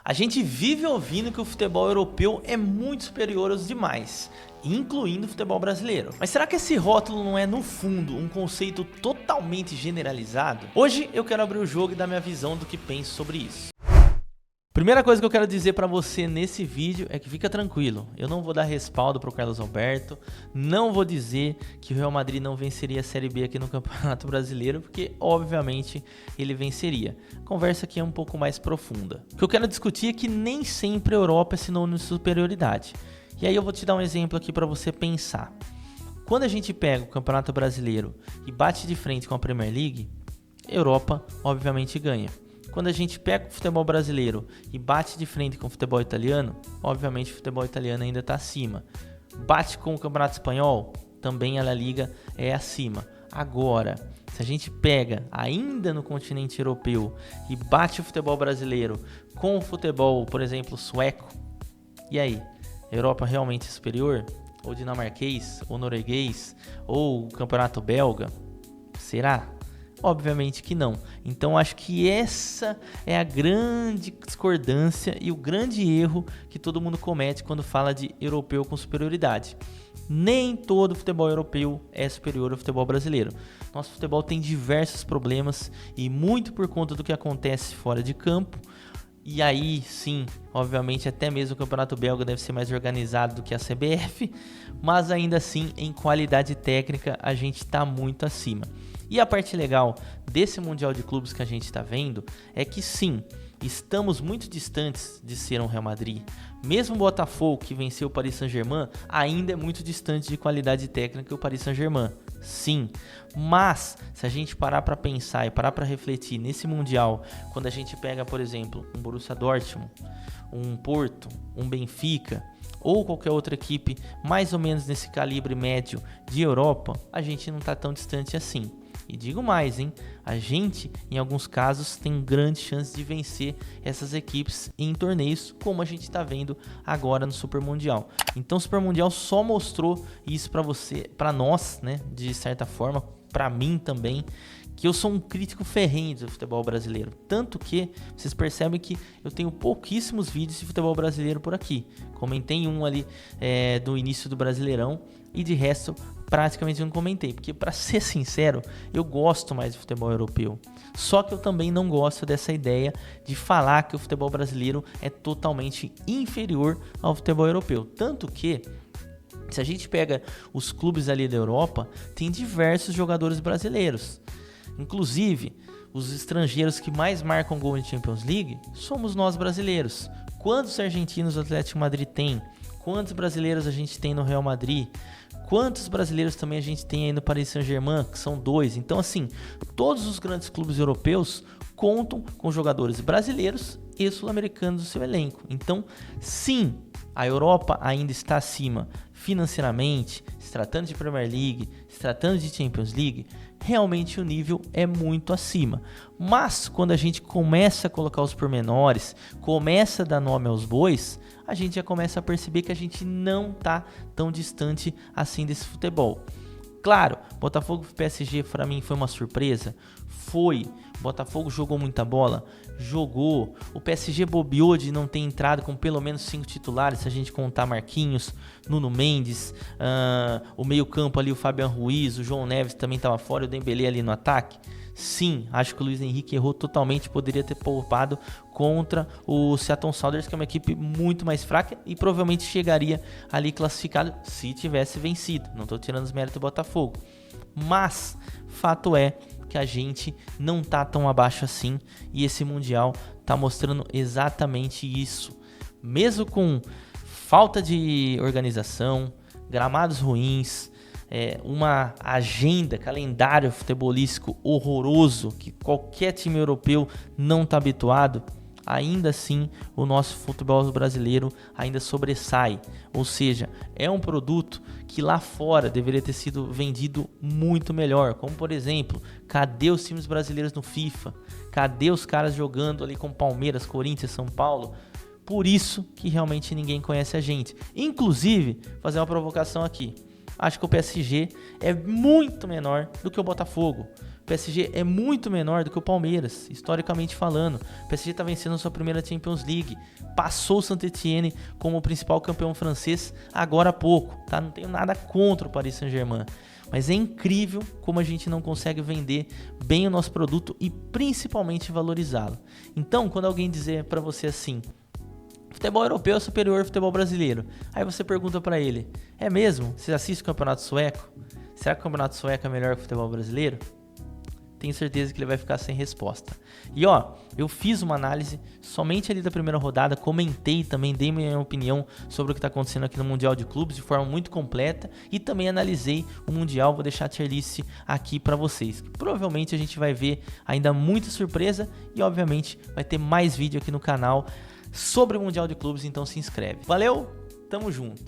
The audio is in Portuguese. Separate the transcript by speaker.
Speaker 1: A gente vive ouvindo que o futebol europeu é muito superior aos demais, incluindo o futebol brasileiro. Mas será que esse rótulo não é, no fundo, um conceito totalmente generalizado? Hoje eu quero abrir o jogo e dar minha visão do que penso sobre isso. Primeira coisa que eu quero dizer pra você nesse vídeo é que fica tranquilo, eu não vou dar respaldo pro Carlos Alberto, não vou dizer que o Real Madrid não venceria a Série B aqui no Campeonato Brasileiro, porque obviamente ele venceria. A conversa aqui é um pouco mais profunda. O que eu quero discutir é que nem sempre a Europa é sinônimo de superioridade. E aí eu vou te dar um exemplo aqui pra você pensar. Quando a gente pega o Campeonato Brasileiro e bate de frente com a Premier League, a Europa obviamente ganha. Quando a gente pega o futebol brasileiro e bate de frente com o futebol italiano, obviamente o futebol italiano ainda está acima. Bate com o Campeonato Espanhol, também a La Liga é acima. Agora, se a gente pega ainda no continente europeu e bate o futebol brasileiro com o futebol, por exemplo, sueco, e aí? A Europa realmente é superior? Ou dinamarquês? Ou norueguês? Ou o Campeonato Belga? Será? Obviamente que não. Então acho que essa é a grande discordância e o grande erro que todo mundo comete quando fala de europeu com superioridade. Nem todo futebol europeu é superior ao futebol brasileiro. Nosso futebol tem diversos problemas e muito por conta do que acontece fora de campo. E aí sim, obviamente até mesmo o Campeonato Belga deve ser mais organizado do que a CBF, mas ainda assim em qualidade técnica a gente está muito acima. E a parte legal desse Mundial de Clubes que a gente está vendo é que sim, estamos muito distantes de ser um Real Madrid. Mesmo o Botafogo, que venceu o Paris Saint-Germain, ainda é muito distante de qualidade técnica que o Paris Saint-Germain. Sim, mas se a gente parar para pensar e parar para refletir nesse Mundial, quando a gente pega, por exemplo, um Borussia Dortmund, um Porto, um Benfica ou qualquer outra equipe mais ou menos nesse calibre médio de Europa, a gente não está tão distante assim. E digo mais, hein? A gente, em alguns casos, tem grande chance de vencer essas equipes em torneios, como a gente está vendo agora no Super Mundial. Então o Super Mundial só mostrou isso para você, para nós, né? De certa forma, para mim também, que eu sou um crítico ferrenho do futebol brasileiro. Tanto que vocês percebem que eu tenho pouquíssimos vídeos de futebol brasileiro por aqui. Comentei um ali do início do Brasileirão e de resto praticamente não comentei, porque para ser sincero, eu gosto mais de futebol europeu. Só que eu também não gosto dessa ideia de falar que o futebol brasileiro é totalmente inferior ao futebol europeu. Tanto que, se a gente pega os clubes ali da Europa, tem diversos jogadores brasileiros. Inclusive, os estrangeiros que mais marcam gol em Champions League somos nós brasileiros. Quantos argentinos o Atlético Madrid tem? Quantos brasileiros a gente tem no Real Madrid? Quantos brasileiros também a gente tem aí no Paris Saint-Germain, que são 2. Então, assim, todos os grandes clubes europeus contam com jogadores brasileiros e sul-americanos do seu elenco. Então, sim, a Europa ainda está acima financeiramente, se tratando de Premier League, se tratando de Champions League, realmente o nível é muito acima. Mas, quando a gente começa a colocar os pormenores, começa a dar nome aos bois, a gente já começa a perceber que a gente não está tão distante assim desse futebol. Claro, Botafogo e PSG para mim foi uma surpresa. Foi. O Botafogo jogou muita bola? Jogou. O PSG bobeou de não ter entrado com pelo menos 5 titulares, se a gente contar Marquinhos, Nuno Mendes, o meio campo ali, o Fabian Ruiz, o João Neves também estava fora, e o Dembélé ali no ataque. Sim, acho que o Luiz Henrique errou totalmente, poderia ter poupado contra o Seattle Sounders, que é uma equipe muito mais fraca e provavelmente chegaria ali classificado se tivesse vencido. Não estou tirando os méritos do Botafogo, mas fato é que a gente não tá tão abaixo assim e esse Mundial tá mostrando exatamente isso. Mesmo com falta de organização, gramados ruins, uma agenda, calendário futebolístico horroroso que qualquer time europeu não está habituado, ainda assim o nosso futebol brasileiro ainda sobressai. Ou seja, é um produto que lá fora deveria ter sido vendido muito melhor. Como por exemplo, cadê os times brasileiros no FIFA? Cadê os caras jogando ali com Palmeiras, Corinthians, São Paulo? Por isso que realmente ninguém conhece a gente. Inclusive, fazer uma provocação aqui. Acho que o PSG é muito menor do que o Botafogo. O PSG é muito menor do que o Palmeiras, historicamente falando. O PSG está vencendo sua primeira Champions League, passou o Saint-Étienne como o principal campeão francês agora há pouco, tá? Não tenho nada contra o Paris Saint-Germain, mas é incrível como a gente não consegue vender bem o nosso produto e principalmente valorizá-lo. Então, quando alguém dizer para você assim, futebol europeu é superior ao futebol brasileiro, aí você pergunta para ele, é mesmo? Você assiste o campeonato sueco? Será que o campeonato sueco é melhor que o futebol brasileiro? Tenho certeza que ele vai ficar sem resposta. E ó, eu fiz uma análise somente ali da primeira rodada, comentei também, dei minha opinião sobre o que está acontecendo aqui no Mundial de Clubes de forma muito completa e também analisei o Mundial, vou deixar a tier list aqui para vocês. Provavelmente a gente vai ver ainda muita surpresa e obviamente vai ter mais vídeo aqui no canal sobre o Mundial de Clubes, então se inscreve. Valeu, tamo junto!